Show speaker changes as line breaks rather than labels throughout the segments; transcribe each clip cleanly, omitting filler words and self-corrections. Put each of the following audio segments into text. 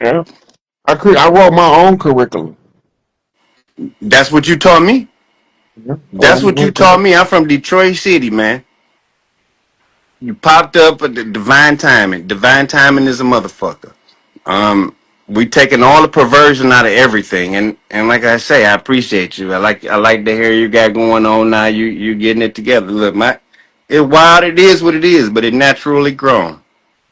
Yeah. I wrote my own curriculum.
That's what you taught me.
Yeah.
That's what you taught me. I'm from Detroit City, man. You popped up at the divine timing. Divine timing is a motherfucker. Um, we taking all the perversion out of everything, and like I say, I appreciate you. I like the hair you got going on now. You getting it together. Look, it wild. It is what it is, but it naturally grown.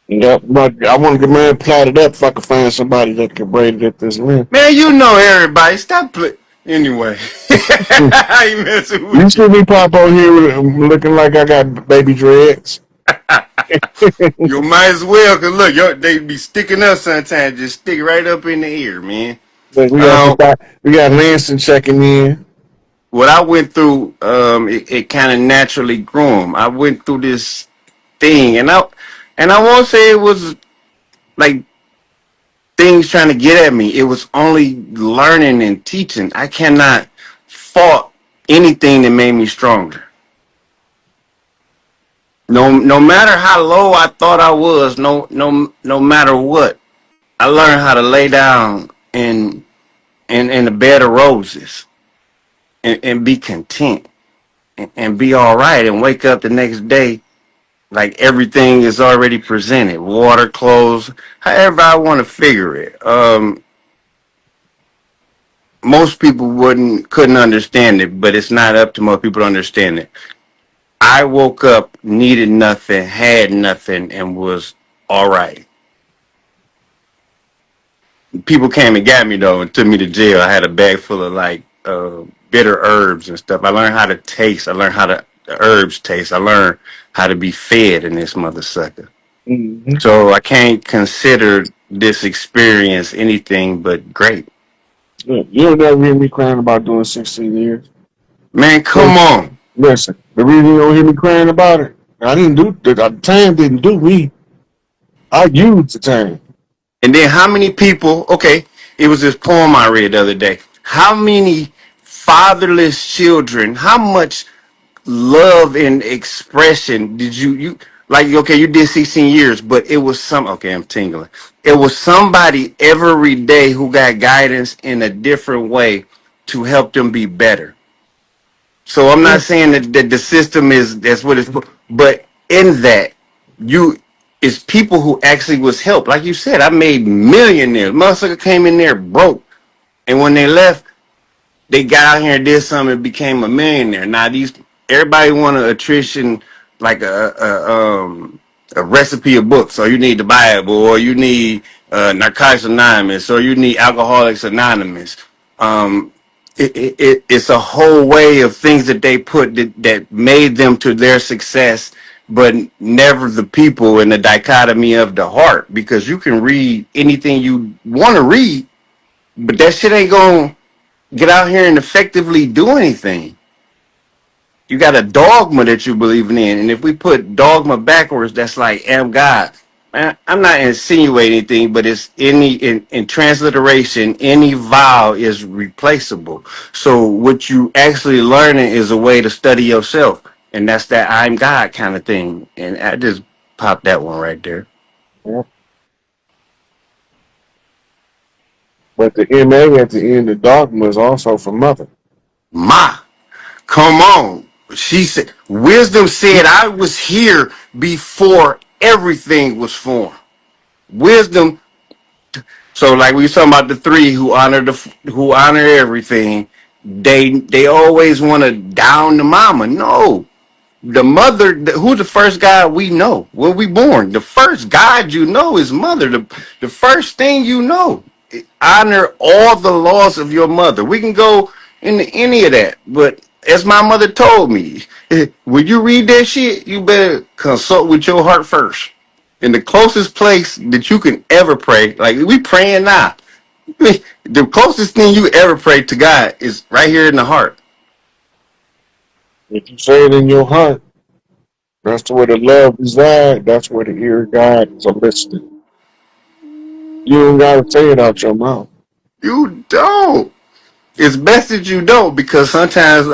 Yeah, but I want to get man plotted up if I could find somebody that could braid it at this length.
Man, you know everybody. Stop play. Anyway, I ain't messing
You
with you.
see me pop on here looking like I got baby dreads.
You might as well, cause look, they be sticking up sometimes. Just stick right up in the ear, man.
But
Um,
we got Lansing checking in.
what I went through, it kind of naturally grew 'em. I went through this thing, and I won't say it was like things trying to get at me. It was only learning and teaching. I cannot fault anything that made me stronger. No matter how low I thought I was, no matter what, I learned how to lay down in a bed of roses and be content and be all right and wake up the next day like everything is already presented, water, clothes, however I want to figure it. Most people couldn't understand it, but it's not up to most people to understand it. I woke up, needed nothing, had nothing, and was all right. People came and got me though and took me to jail. I had a bag full of like bitter herbs and stuff. I learned how to taste. I learned how the herbs taste. I learned how to be fed in this mother sucker.
Mm-hmm.
So I can't consider this experience anything but great.
Yeah, you don't ever hear me crying about doing 16 years.
Man, come
Listen,
on.
listen, the reason you don't hear me crying about it, I didn't do the time didn't do me. I used the time.
And then how many people, okay, it was this poem I read the other day. How many fatherless children, how much love and expression did you like, okay, you did 16 years, but it was okay, I'm tingling. It was somebody every day who got guidance in a different way to help them be better. So I'm
Yeah.
not saying that the system that's what it's, but in that you it's people who actually was helped. Like you said, I made millionaires. Motherfucker came in there broke, and when they left, they got out here and did something and became a millionaire. Now everybody want to attrition like a recipe of books. So you need the Bible, or you need Narcotics Anonymous, or you need Alcoholics Anonymous. Um, it's a whole way of things that they put that made them to their success, but never the people in the dichotomy of the heart. Because you can read anything you want to read, but that shit ain't gonna get out here and effectively do anything. You got a dogma that you believe in, and if we put dogma backwards, that's like am God. Man, I'm not insinuating anything, but it's in transliteration, any vowel is replaceable. So what you actually learning is a way to study yourself, and that's that I'm God kind of thing. And I just popped that one right there.
Yeah. But the MA at the end of Dogma is also for mother.
Ma, come on. She said, wisdom said, I was here before everything was formed. Wisdom. So, like we were talking about the three who honor everything. They always want to down the mama. No, the mother. Who's the first God we know when we born? The first God you know is mother. The first thing you know. Honor all the laws of your mother. We can go into any of that, but as my mother told me, when you read that shit, you better consult with your heart first. In the closest place that you can ever pray, like we praying now, the closest thing you ever pray to God is right here in the heart.
If you say it in your heart, that's where the love resides. That's where the ear of God is listening. You don't gotta say it out your mouth.
You don't. It's best that you don't, because sometimes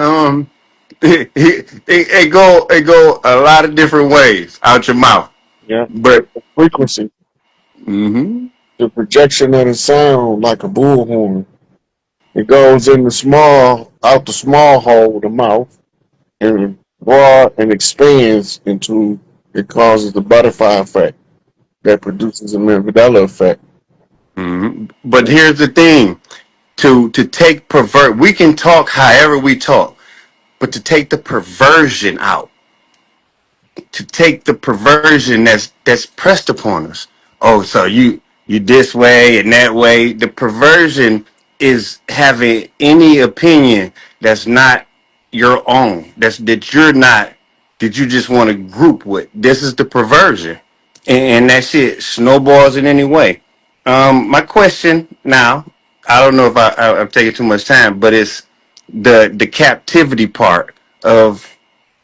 it go a lot of different ways out your mouth.
Yeah.
But
Frequency.
mm-hmm.
the projection of the sound like a bullhorn. It goes in the small, out the small hole, the mouth, and broad and expands into. It causes the butterfly effect that produces a Mandela effect.
But here's the thing: to take pervert, we can talk however we talk, but to take the perversion out, to take the perversion that's pressed upon us. Oh, so you this way and that way. The perversion is having any opinion that's not your own. That you're not. That you just want to group with. This is the perversion, and that shit snowballs in any way. My question now. I don't know if I'm taking too much time, but it's the captivity part of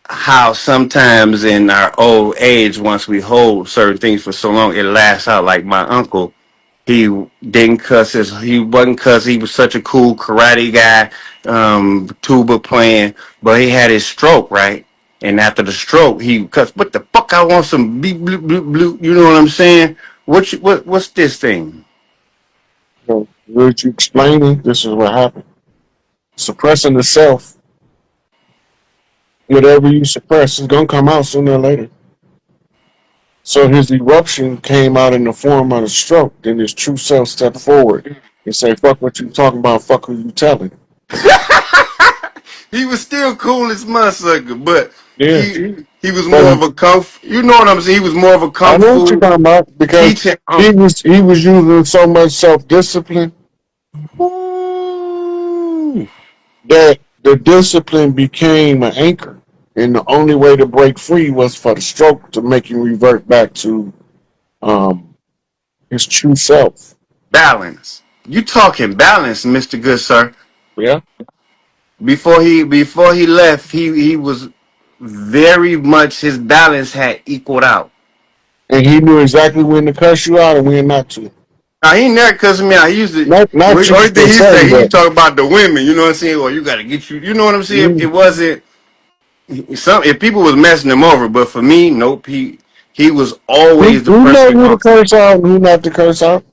how sometimes in our old age, once we hold certain things for so long, it lasts out. Like my uncle, he didn't cuss he wasn't cuss. He was such a cool karate guy, tuba playing, but he had his stroke, right? And after the stroke, he cussed. What the fuck? I want some beep, bloop, bloop, bloop. You know what I'm saying? What's this thing?
So, what you explaining? This is what happened. Suppressing the self. Whatever you suppress is gonna come out sooner or later. So his eruption came out in the form of a stroke. Then his true self stepped forward and say, "Fuck what you talking about. Fuck who you telling."
He was still cool as motherfucker, but
Yeah,
he was
but
more of a kung. You know what I'm saying? He was more of a
I
kung
know what you're
fu
talking about because
teaching.
he was using so much self discipline
Ooh,
that the discipline became an anchor, and the only way to break free was for the stroke to make him revert back to um, his true self.
balance. You talking balance, Mister Good Sir?
Yeah,
Before he left, he was very much his balance had equaled out.
and he knew exactly when to cuss you out and when not to.
Now he never cussed me out. He used to.
Not you
Only
per
thing he
se,
said, he
but
talk about the women. You know what I'm saying? Or you got to get you. You know what I'm saying? It
you,
wasn't some. If people was messing him over, but for me, nope. He was always the
you know
perfect
who to
uncle.
curse out and who not to curse out.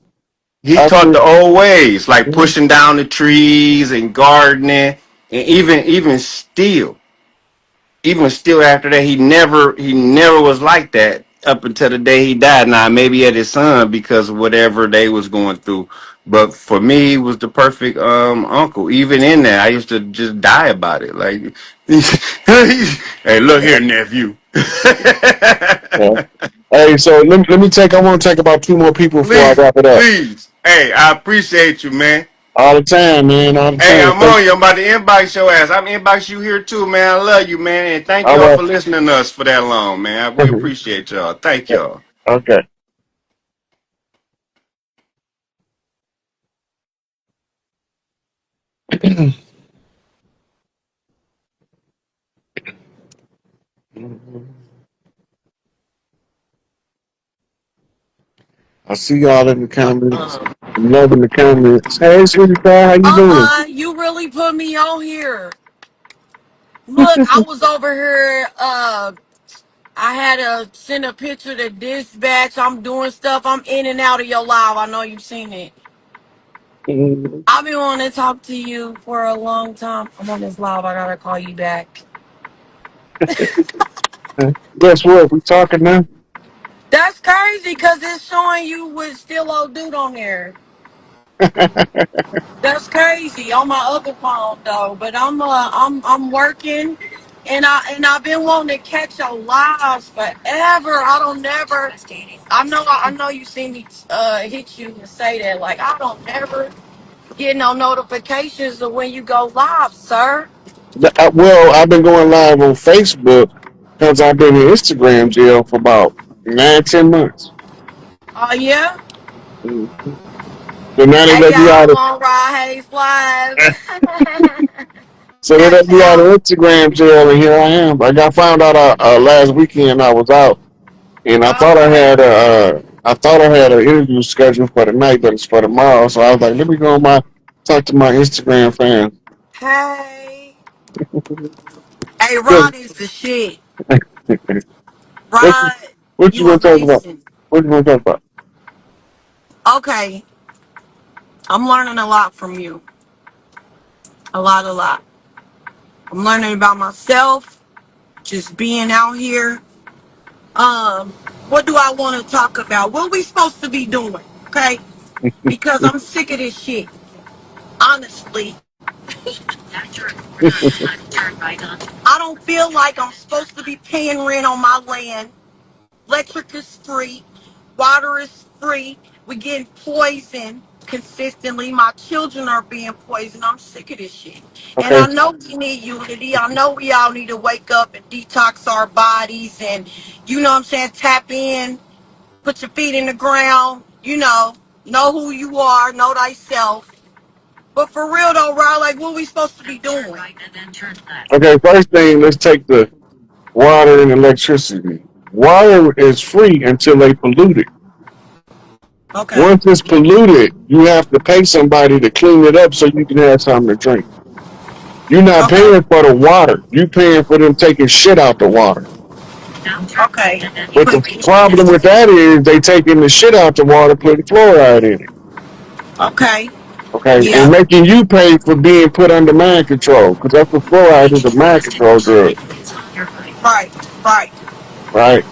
He taught
After
the old ways, like
mhm.
pushing down the trees and gardening, and even still after that, he never was like that up until the day he died. Now maybe at his son because of whatever they was going through, but for me, he was the perfect uncle. Even in that, I used to just die about it. Like, hey, look here, nephew.
Yeah. Hey, so let me take. I want to take about two more people before I
Please,
wrap it up.
please. Hey, I appreciate you, man.
All the time, man. All the
Hey,
time.
I'm on you. I'm about to inbox your ass. I'm inbox you here too, man. I love you, man. And thank
All
y'all
right.
for listening to us for that long, man. We appreciate y'all. Thank y'all.
Okay. I see y'all in the comments. I'm loving the comments. Hey, sweetie pie, how you doing?
You really put me on here. Look, I was over here. I had to send a picture to dispatch. I'm doing stuff. I'm in and out of your live. I know you've seen it.
Mhm.
I've been wanting to talk to you for a long time. I'm on this live. I gotta call you back.
Guess what? We talking now.
That's crazy because it's showing you with still old dude on there. That's crazy on my other phone though. But I'm working, and I've been wanting to catch your lives forever. I don't never. I know you seen me hit you and say that. Like I don't never get no notifications of when you go live, sir.
Well, I've been going live on Facebook because I've been in Instagram jail for about 9, 10 months.
Oh yeah.
Mhm. So now they
Hey
let me
y'all,
out
I'm
of
on Rod Hayes Live.
so they
Cash
let me out of
out.
Instagram jail, and here I am. Like I found out last weekend I was out, and
Okay.
I thought I had an interview scheduled for tonight, but it's for tomorrow. So I was like, let me go on my talk to my Instagram fans.
Hey. Hey,
Good.
Rod is the shit.
what
Rod,
what you
you
want to talk about?
amazing.
What you want to talk about?
Okay, I'm learning a lot from you. A lot, a lot. I'm learning about myself, just being out here. Um, what do I want to talk about? What we supposed to be doing? Okay, because I'm sick of this shit. Honestly, I don't feel like I'm supposed to be paying rent on my land. Electric is free. Water is free. We getting poisoned consistently. My children are being poisoned. I'm sick of this shit. And
Okay,
I know we need unity. I know we all need to wake up and detox our bodies and, you know what I'm saying, tap in, put your feet in the ground, know who you are, know thyself. But for real though, Rod, like what we supposed to be doing?
okay. First thing, let's take the water and electricity. Water is free until they pollute it.
Okay.
Once it's polluted, you have to pay somebody to clean it up so you can have something to drink. You're not
Okay.
paying for the water. You're paying for them taking shit out the water.
Okay.
But the problem with that is they taking the shit out the water, putting fluoride in it.
Okay.
Okay, and
Yeah.
making you pay for being put under mind control, because that's what fluoride is, a mind control drug,
Right. Right.
right?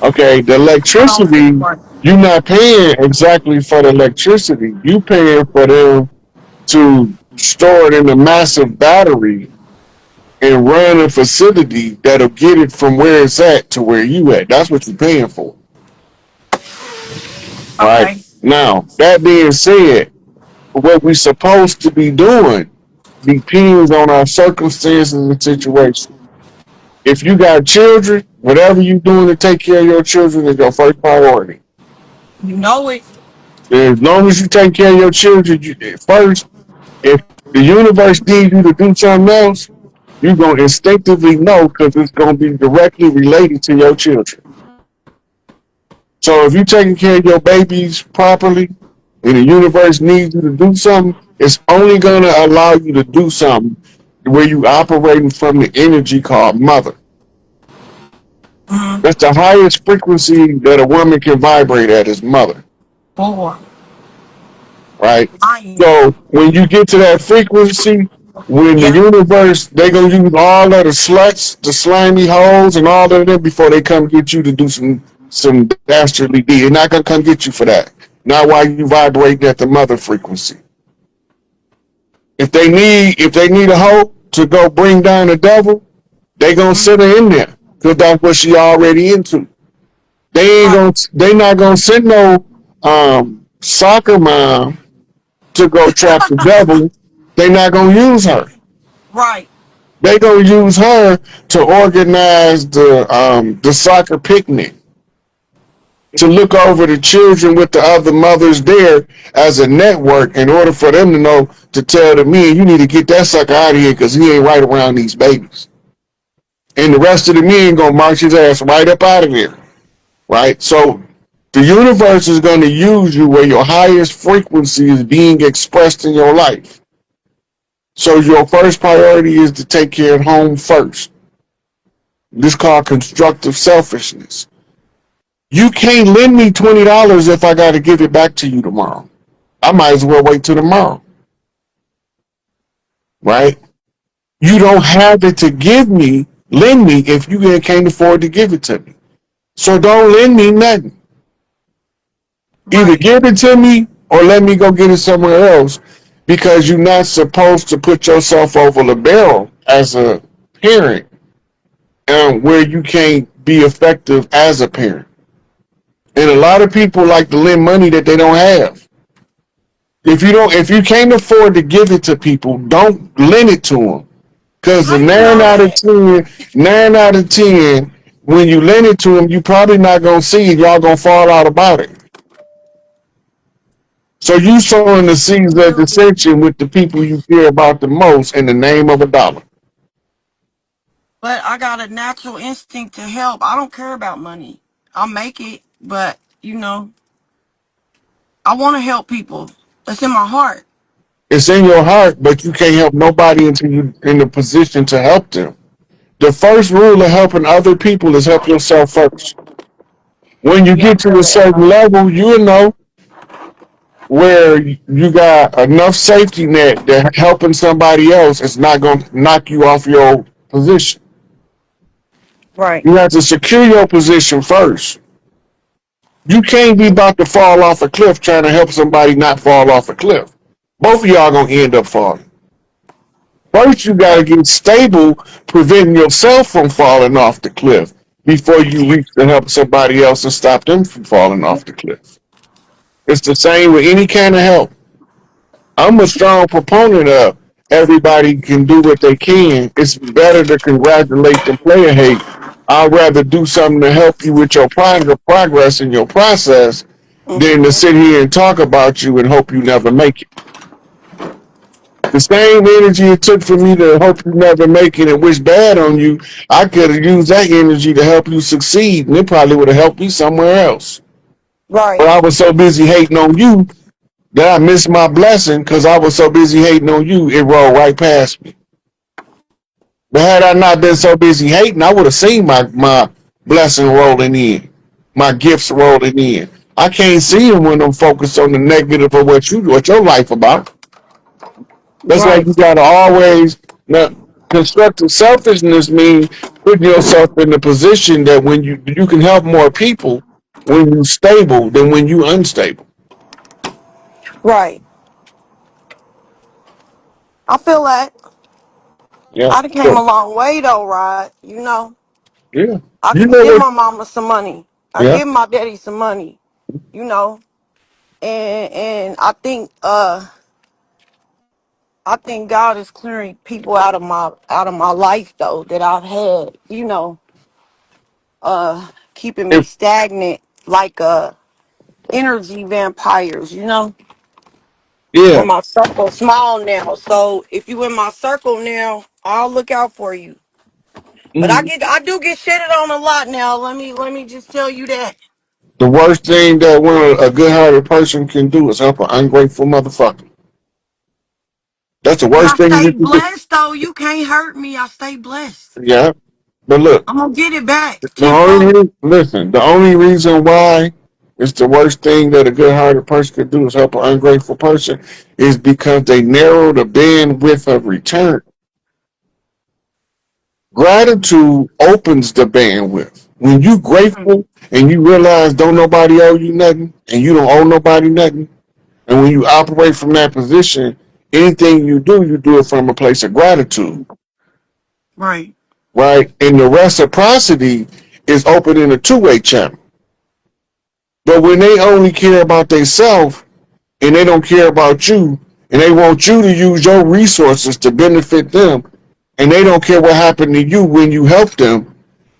Okay, the
Hold on.
electricity,
Right.
you're not paying exactly for the electricity. You paying for them to store it in a massive battery and run a facility that'll get it from where it's at to where you at. That's what you're paying for, right?
Okay.
Now, that being said, what we're supposed to be doing depends on our circumstances and situation. If you got children, whatever you're doing to take care of your children is your first priority.
You know it.
As long as you take care of your children first, if the universe needs you to do something else, you're going to instinctively know because it's going to be directly related to your children. So if you're taking care of your babies properly and the universe needs you to do something, it's only going to allow you to do something where you operating from the energy called mother.
Mm-hmm.
That's the highest frequency that a woman can vibrate at is mother,
Boy,
right?
I am.
So when you get to that frequency, when the
Yeah.
universe, they going to use all of the sluts, the slimy hoes, and all of them before they come get you to do some dastardly deed. They're not going to come get you for that. Not while you vibrate at the mother frequency. If they need a hoe to go bring down the devil, they gonna sit her in there because that's what she already into.
Right.
They not gonna send no soccer mom to go trap the devil. They not gonna use her.
Right.
They gonna use her to organize the soccer picnic, to look over the children with the other mothers there as a network in order for them to know to tell the men, you need to get that sucker out of here because he ain't right around these babies. And the rest of the men gonna march his ass right up out of there. Right? So the universe is gonna use you where your highest frequency is being expressed in your life. So your first priority is to take care of home first. This is called constructive selfishness. You can't lend me $20 if I got to give it back to you tomorrow. I might as well wait till tomorrow, right? You don't have it to lend me if you can't afford to give it to me. So don't lend me nothing. Either
Right.
give it to me or let me go get it somewhere else because you're not supposed to put yourself over the barrel as a parent where you can't be effective as a parent. And a lot of people like to lend money that they don't have. If you can't afford to give it to people, don't lend it to them. Because the
How you know that?
9 out of 10, when you lend it to them, you probably not gonna see it. Y'all gonna fall out about it. So you sowing the seeds of dissension with the people you care about the most in the name of a dollar.
But I got a natural instinct to help. I don't care about money. I'll make it, but I want to help people. That's in my heart.
It's in your heart, but you can't help nobody until you're in the position to help them. The first rule of helping other people is help yourself first. When you
Yeah, I
get to
feel
a
that.
certain level, you'll know. where you got enough safety net that helping somebody else is not going to knock you off your position.
Right.
You have to secure your position first. You can't be about to fall off a cliff trying to help somebody not fall off a cliff. Both of y'all gonna end up falling. First, you gotta
Right.
get stable, preventing yourself from falling off the cliff before you reach to help somebody else and stop them from falling off the cliff. It's the same with any kind of help. I'm a strong proponent of everybody can do what they can. It's better to congratulate than play a hate. I'd rather do something to help you with your progress in your process than to sit here and talk about you and hope you never make it. The same energy it took for me to hope you never make it and wish bad on you, I could have used that energy to help you succeed, and it probably would have helped me somewhere else. But
Right.
I was so busy hating on you that I missed my blessing because I was so busy hating on you, it rolled right past me. But had I not been so busy hating, I would have seen my blessing rolling in, my gifts rolling in. I can't see them when I'm focused on the negative of what your life about. That's why
Right.
you gotta always now, constructive selfishness means putting yourself in the position that when you can help more people when you stable than when you unstable.
Right. I feel that.
Yeah.
I done came
So
a long way though, Rod. You know,
yeah.
I
You
can
know
send
what
my mama some money. I
yeah.
give my daddy some money. You know, and I think God is clearing people out of my life though that I've had. You know, keeping me
If
stagnant like energy vampires. You know,
yeah.
and my circle small now. So if you in my circle now, I'll look out for you. But
Mhm.
I do get shitted on a lot now. Let me just tell you that.
The worst thing that a good hearted person can do is help an ungrateful motherfucker. That's the
But I
worst thing
stay
you can do.
blessed though. You can't hurt me. I stay blessed.
Yeah. But look,
I'm gonna get it back
the only
tenfold.
listen, the only reason why it's the worst thing that a good hearted person could do is help an ungrateful person is because they narrow the bandwidth of return. Gratitude opens the bandwidth. When you
Mm,
grateful and you realize don't nobody owe you nothing and you don't owe nobody nothing, and when you operate from that position, anything you do it from a place of gratitude,
right.
right? And the reciprocity is opening a two-way channel. But when they only care about themselves and they don't care about you, and they want you to use your resources to benefit them, and they don't care what happened to you when you help them,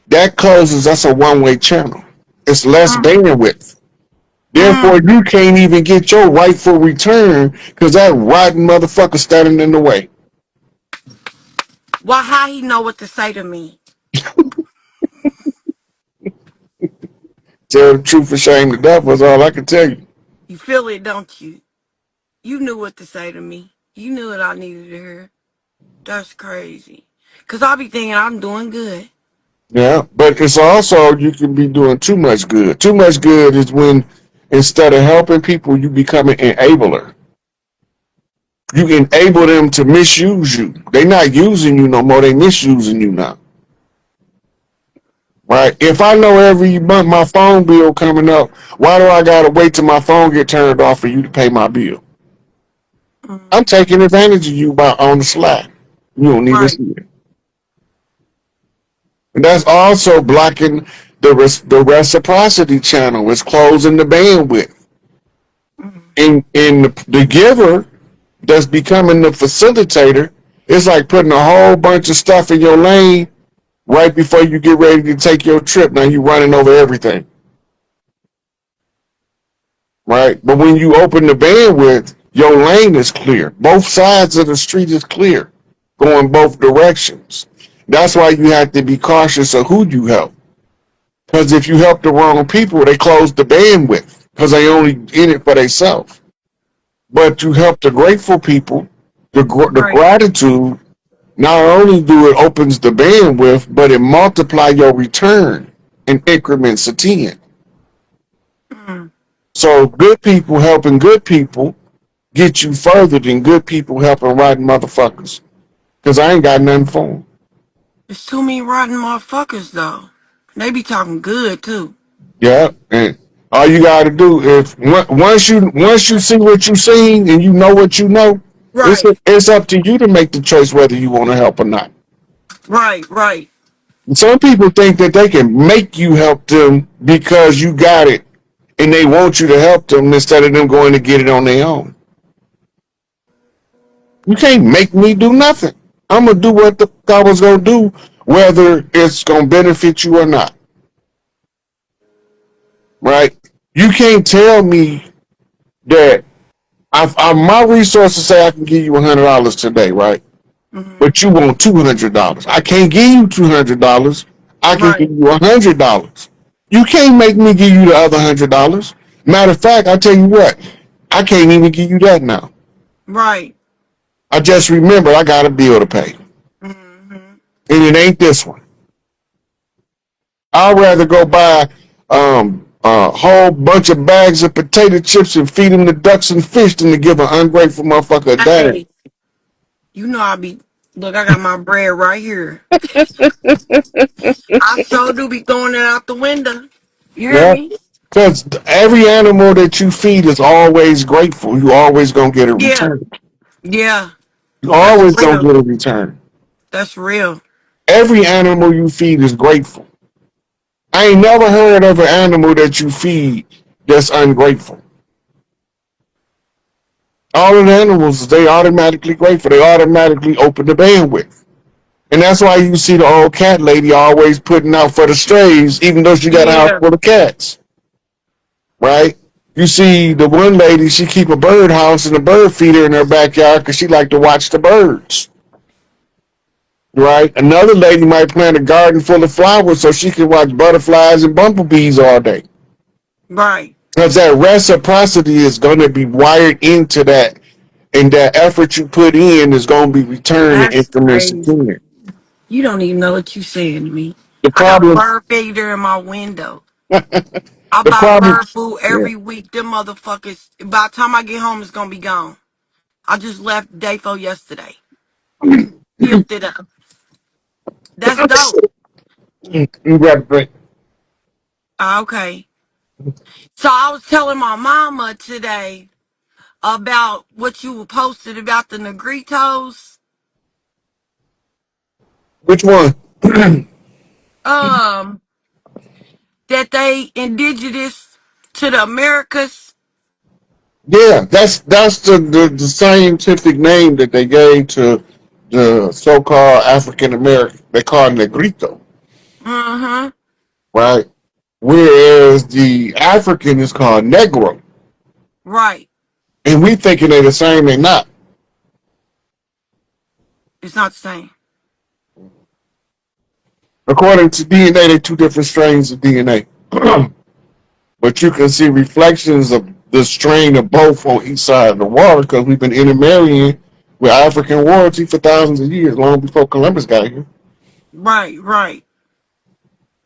that closes that's a one-way channel. It's less
Mm,
bandwidth. Therefore,
mm.
you can't even get your rightful return because that rotten motherfucker standing in the way.
Why? How he know what to say to me?
Tell the truth and shame the devil is all I can tell you.
You feel it, don't you? You knew what to say to me. You knew what I needed to hear. That's crazy. Cause I be thinking I'm doing good.
Yeah, but it's also you can be doing too much good. Too much good is when instead of helping people, you become an enabler. You enable them to misuse you. They're not using you no more. They misusing you now. Right? If I know every month my phone bill coming up, why do I gotta wait till my phone get turned off for you to pay my bill?
Mm,
I'm taking advantage of you by on the slack. You don't even
right.
see it. And that's also blocking the reciprocity channel. It's closing the bandwidth.
Mm,
In the giver that's becoming the facilitator, it's like putting a whole bunch of stuff in your lane right before you get ready to take your trip. Now you're running over everything, right? But when you open the bandwidth, your lane is clear. Both sides of the street is clear, going both directions. That's why you have to be cautious of who you help. Because if you help the wrong people, they close the bandwidth because they only in it for themselves. But you help the grateful people, the
right.
gratitude, not only do it opens the bandwidth, but it multiply your return in increments of 10.
Mm.
So good people helping good people get you further than good people helping rotten motherfuckers. Cause I ain't got nothing for them.
There's too many rotten motherfuckers though. They be talking good too.
Yeah, and all you got to do is once you see what you seen and you know what you know,
Right,
it's up to you to make the choice whether you want to help or not.
right, right.
Some people think that they can make you help them because you got it, and they want you to help them instead of them going to get it on their own. You can't make me do nothing. I'm gonna do what the fuck I was gonna do, whether it's gonna benefit you or not. Right? You can't tell me that my resources say I can give you $100 today, right?
Hmm.
But you want $200. I can't give you $200. I can
Right,
give you $100. You can't make me give you the other $100. Matter of fact, I tell you what, I can't even give you that now.
right.
I just remembered I got a bill to pay,
Hmm.
and it ain't this one. I'd rather go buy a whole bunch of bags of potato chips and feed them to ducks and fish than to give an ungrateful motherfucker a dime.
Hey, you know I be. Look, I got my bread right here. I sure do be throwing it out the window. You hear
Yeah.
me?
Because every animal that you feed is always grateful. You always gonna get a
Yeah,
return.
yeah.
You
That's
always gonna
real.
get a return.
That's real.
Every animal you feed is grateful. I ain't never heard of an animal that you feed that's ungrateful. All of the animals, they automatically grateful. They automatically open the bandwidth. And that's why you see the old cat lady always putting out for the strays, even though she got a house
Yeah.
full of cats. Right? You see the one lady, she keep a bird house and a bird feeder in her backyard because she like to watch the birds. Right? Another lady might plant a garden full of flowers so she can watch butterflies and bumblebees all day.
Right.
Because that reciprocity is going to be wired into that, and that effort you put in is going to be returned in
That's
increments of
crazy.
10.
You don't even know what you saying to me.
The
I got a
problem,
bird feeder in my window. I
the
buy
problem,
bird food
yeah.
every week. Them motherfuckers, by the time I get home, it's gonna be gone. I just left day for yesterday. Filled it up. That's dope.
You got to think.
Ah, okay. So I was telling my mama today about what you posted about the Negritos.
Which one?
Um, that they indigenous to the Americas.
Yeah, that's the scientific name that they gave to the so-called African American. They call it Negrito,
Mm-hmm.
right? Whereas the African is called Negro,
Right.
and we thinking they're the same. They're not.
It's not the same.
According to DNA, they're two different strains of DNA, but you can see reflections of the strain of both on each side of the water because we've been intermarrying with African royalty for thousands of years, long before Columbus got here.
Right, right.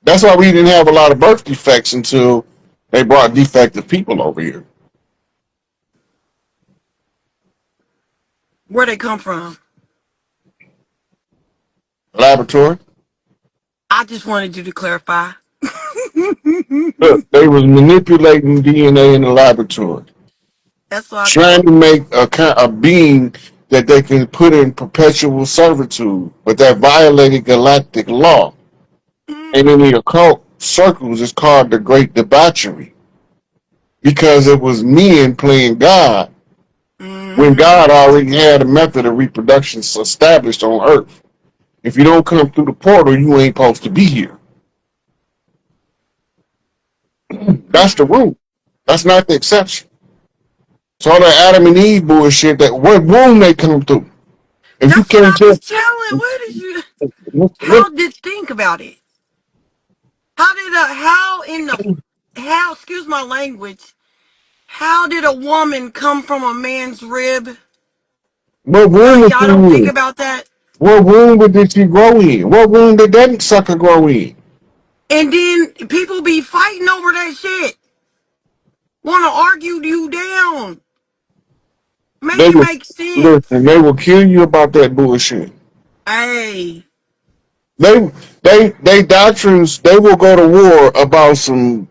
That's why we didn't have a lot of birth defects until they brought defective people over here.
Where they come from?
Laboratory.
I just wanted you to clarify.
Look, they was manipulating DNA in the laboratory,
That's what I
trying
thought.
to make a being that they can put in perpetual servitude, but that violated galactic law. And in the occult circles, it's called the Great Debauchery because it was men playing God when
Mm-hmm.
God already had a method of reproduction established on Earth. If you don't come through the portal, you ain't supposed to be here. That's the rule. That's not the exception. So all that Adam and Eve bullshit, that what womb they come through. If you
That's what
can't
I
tell,
was telling. Where did you?
what
How did think about it? How did a how in the how? Excuse my language. How did a woman come from a man's rib?
womb was
Y'all
she
don't think
in?
about that.
What womb did she grow in? What womb did that sucker grow in?
And then people be fighting over that shit. Want to argue you down. Make
They
it
will
make
listen.
sense.
They will kill you about that bullshit.
Hey,
They they doctrines. They will go to war about some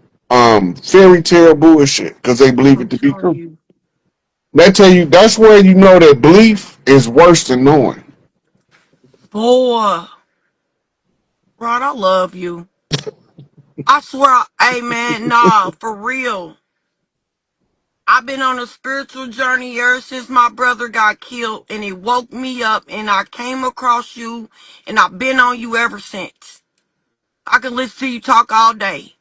fairy tale bullshit because they believe
I'm
it to be
telling
true.
you.
They tell you that's where you know that belief is worse than knowing.
Boy, Rod, I love you. I swear, hey man, nah, for real. I've been on a spiritual journey ever since my brother got killed, and it woke me up, and I came across you, and I've been on you ever since. I can listen to you talk all day.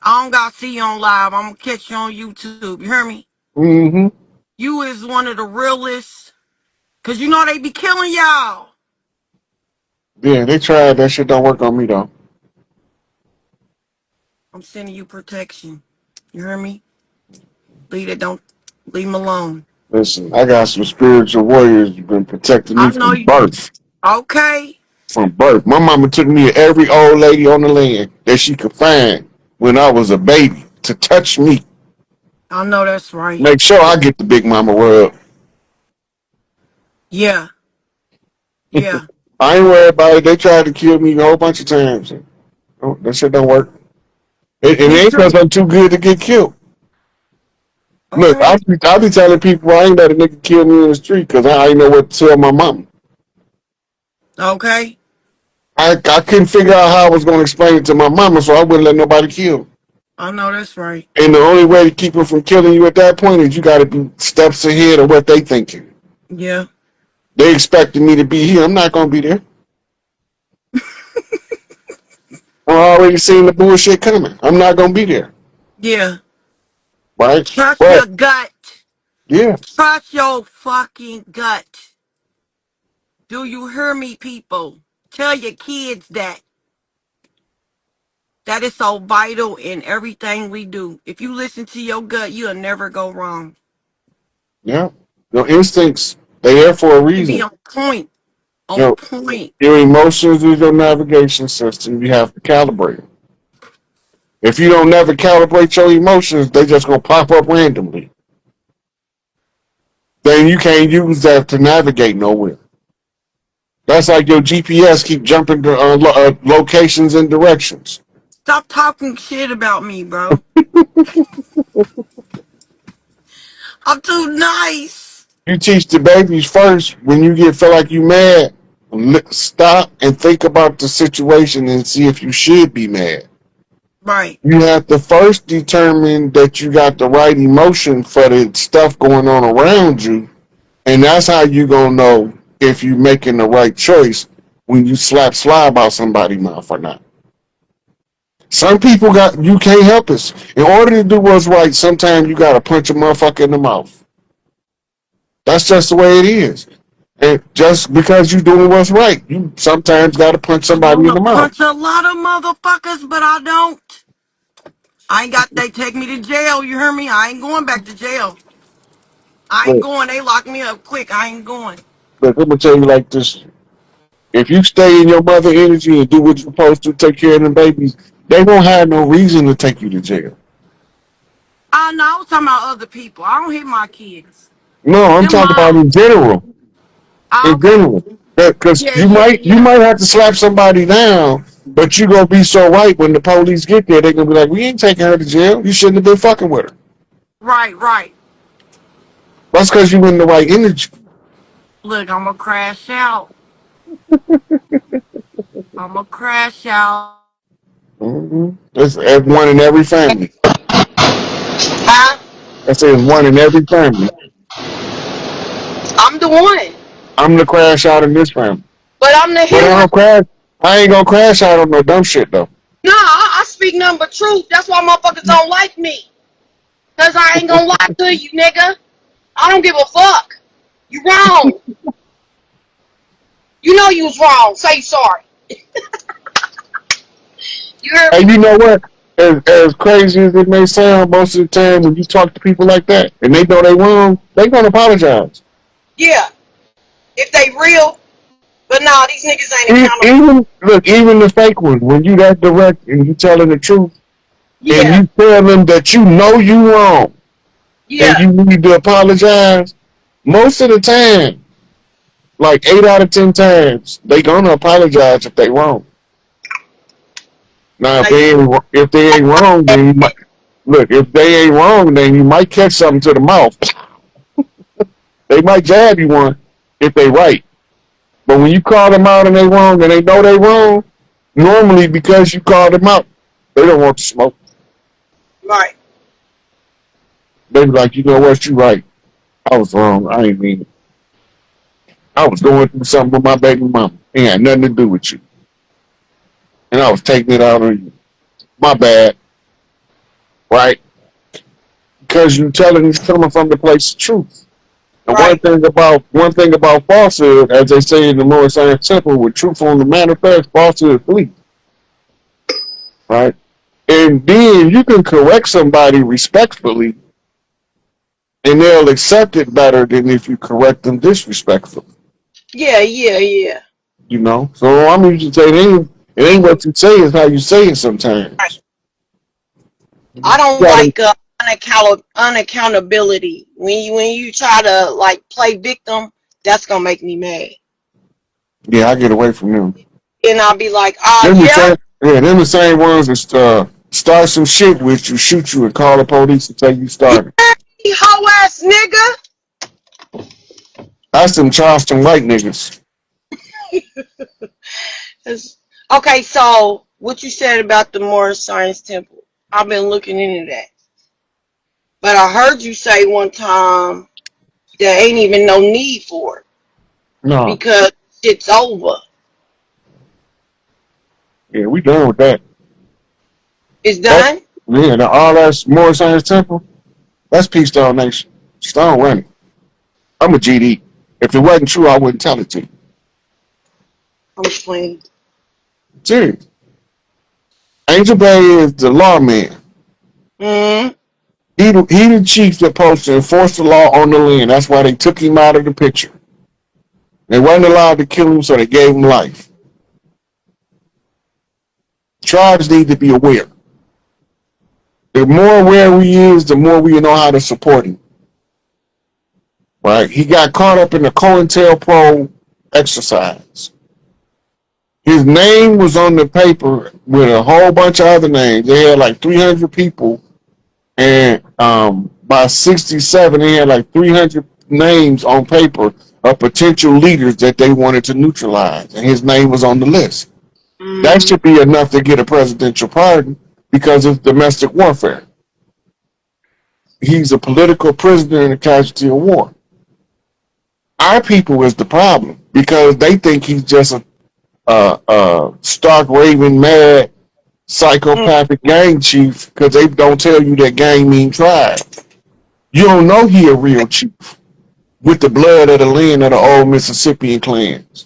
I don't got to see you on live. I'm gonna catch you on YouTube. You hear me?
Mm-hmm.
You is one of the realest, cause you know they be killing y'all.
Yeah, they tried. That shit don't work on me though.
I'm sending you protection. You hear me? Leave it. Don't leave him alone.
Listen, I got some spiritual warriors who've been protecting me
I know
from
you.
birth.
Okay.
From birth. My mama took me to every old lady on the land that she could find when I was a baby to touch me.
I know that's right.
Make sure I get the big mama rub.
Yeah. Yeah.
I ain't worried about it. They tried to kill me a whole bunch of times. Oh, that shit don't work. It
Me
ain't because
too.
I'm too good to get killed. Look,
Okay.
I be telling people I ain't let a nigga kill me in the street because I ain't know what to tell my mom.
Okay.
I couldn't figure out how I was going to explain it to my mama, so I wouldn't let nobody kill me.
I know that's right.
And the only way to keep them from killing you at that point is you got to be steps ahead of what they thinking.
Yeah.
They expecting me to be here. I'm not going to be there. I'm already seeing the bullshit coming. I'm not going to be there.
Yeah.
Right?
Trust
But,
your gut.
yeah.
Trust your fucking gut. Do you hear me, people? Tell your kids that. That is so vital in everything we do. If you listen to your gut, you'll never go wrong.
Yeah. Your instincts, they there for a
To be
reason.
on point. On
Your,
point.
your emotions is your navigation system. You have to calibrate them. If you don't never calibrate your emotions, they just going to pop up randomly. Then you can't use that to navigate nowhere. That's like your GPS keep jumping to locations and directions.
Stop talking shit about me, bro. I'm too nice.
You teach the babies first when you feel like you mad. Stop and think about the situation and see if you should be mad.
Right.
You have to first determine that you got the right emotion for the stuff going on around you, and that's how you gonna know if you making the right choice when you slap about somebody's mouth or not. Some people got you can't help it. In order to do what's right, sometimes you gotta punch a motherfucker in the mouth. That's just the way it is. And just because you doing what's right, you sometimes gotta punch
I
somebody
want
in
to
the mouth.
punch a lot of motherfuckers, but I don't. I ain't got, they take me to jail. You hear me? I ain't going back to jail. I ain't
Look,
going. They lock me up quick. I ain't going.
look, I'm gonna tell you like this. If you stay in your mother energy and do what you're supposed to, take care of them babies, they won't have no reason to take you to jail.
I know. I was talking about other people. I don't hit my kids.
No, I'm
Them
talking about
mine.
in general.
Ah,
In
okay.
general. Because
Yeah,
you
yeah, yeah.
might have to slap somebody down, but you gonna be so right when the police get there, they gonna be like, we ain't taking her to jail. You shouldn't have been fucking with her.
Right, right.
That's because you in the right energy.
Look, I'm gonna crash out. I'm gonna crash out.
Mm-hmm. That's one in every family.
Huh?
I say it's one in every family.
I'm the one,
I'm the crash out in this family.
but I'm the
But I
healer.
don't crash. I ain't gonna crash out on no dumb shit though.
Nah, I speak nothing but truth. That's why motherfuckers don't like me. Cause I ain't gonna lie to you, nigga. I don't give a fuck. You wrong. You know you was wrong. Say sorry. You heard
And
me?
you know what? As crazy as it may sound, most of the time when you talk to people like that and they know they wrong, they gonna apologize.
Yeah. If they real. But nah, these niggas ain't accountable.
Even look, even the fake ones, when you that direct and you telling the truth, and
Yeah.
you tell them that you know you wrong and
Yeah.
you need to apologize, most of the time, like 8 out of 10 times, they gonna apologize if they wrong. Now,
Like,
if they ain't wrong, then you might look. If they ain't wrong, then you might catch something to the mouth. They might jab you one if they right. But when you call them out and they wrong and they know they wrong, normally because you called them out, they don't want to smoke.
right.
They be like, you know what, you right. I was wrong. I ain't mean it. I was going through something with my baby mama. It had nothing to do with you. And I was taking it out on you. My bad. Right? Because you telling you coming from the place of truth. And
Right.
one thing about falsehood, as they say in the Lord's Science Temple, with truth on the manifest, falsehood flee. Right? And then you can correct somebody respectfully and they'll accept it better than if you correct them disrespectfully.
Yeah, yeah, yeah.
You know? So I'm usually saying it ain't what you say, it's how you say it
Right.
sometimes.
I
You
don't
gotta,
like unaccountability. When you try to like play victim, that's gonna make me mad.
yeah, I get away from them.
And I'll be like, oh
Them the
yeah,
same, yeah, them the same ones that start some shit with you, shoot you, and call the police and tell you started.
you hoe ass nigga.
That's them Charleston white niggas.
Okay, so what you said about the Morris Science Temple, I've been looking into that. But I heard you say one time there ain't even no need for it
No,
because it's over.
yeah, we done with that.
It's
That
done?
yeah, all that's more Science Temple. That's Peace Stone Nation. Stone running. I'm a GD. If it wasn't true, I wouldn't tell it to you.
I'm playing.
Serious. Angel Bay is the lawman.
Mm-hmm.
He the chief that supposed to enforce the law on the land. That's why they took him out of the picture. They weren't allowed to kill him, so they gave him life. Tribes need to be aware. The more aware he is, the more we know how to support him. Right? He got caught up in the COINTELPRO exercise. His name was on the paper with a whole bunch of other names. They had like 300 people, and by 67, they had like 300 names on paper of potential leaders that they wanted to neutralize, and his name was on the list. That
Mm-hmm.
should be enough to get a presidential pardon because it's domestic warfare. He's a political prisoner and a casualty of war. Our people is the problem because they think he's just a stark raving mad psychopathic gang chief because they don't tell you that gang mean tribe. You don't know he a real chief with the blood of the land of the old Mississippian clans.